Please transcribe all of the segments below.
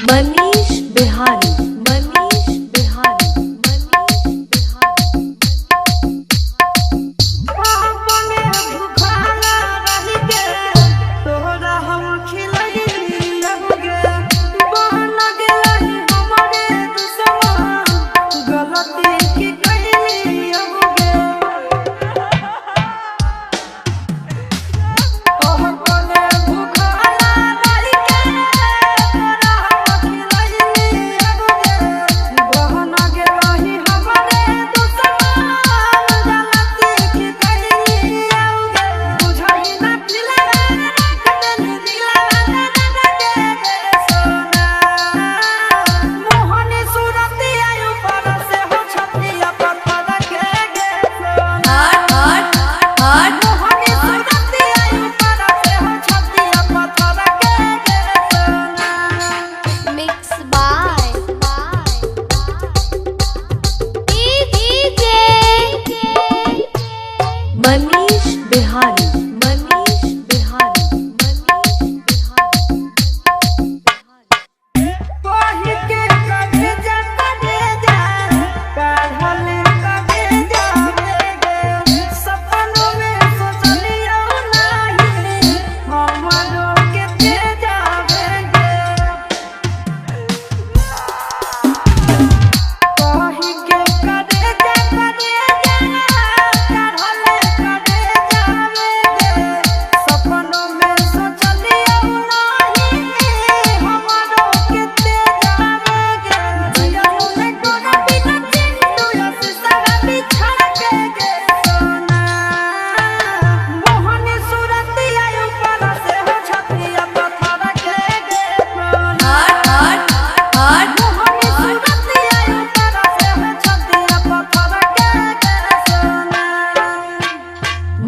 मनीष बिहारी, मनीष बिहारी, मनीष बिहारी। अपने भूखाला रह के तोरा हम खिलई लगे बहन गेलई हमरे दुश्मन गलती की कइली होगे अपने भूखाला रह के तोरा हम खिलई लगे बहन गेलई हमरे दुश्मन गलती की कइली होगे बुझाई ना दिलवा रख देली दिलवा दे सोना मोहनी सूरती आयु पर से हो छतिया पत्थर के गे सोना मोहनी सूरती आयु पर से हो छतिया पत्थर के गे सोना मिक्स बाय मनीष बिहारी, मनीष बिहारी, मनीष बिहारी। कोही के कभी जा काढ़ल कभी जावेगे सपनों में सोचलियो नहीं हमरो के दे जावेगे कोही के करे जा काढ़ल कभी जावेगे सपनों में सोचलियो नहीं हमरो के दे जावेगे जिया में तोरा बिना चिंटू यस सारा बिछड़ के गे सोना मोहनी सूरती आयु पर से हो छतिया पत्थर के गे सोना मोहनी सूरती आयु पर से हो छतिया पत्थर के गे सोना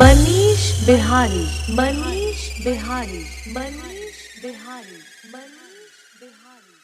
मनीष बिहारी, मनीष बिहारी, मनीष बिहारी, मनीष बिहारी।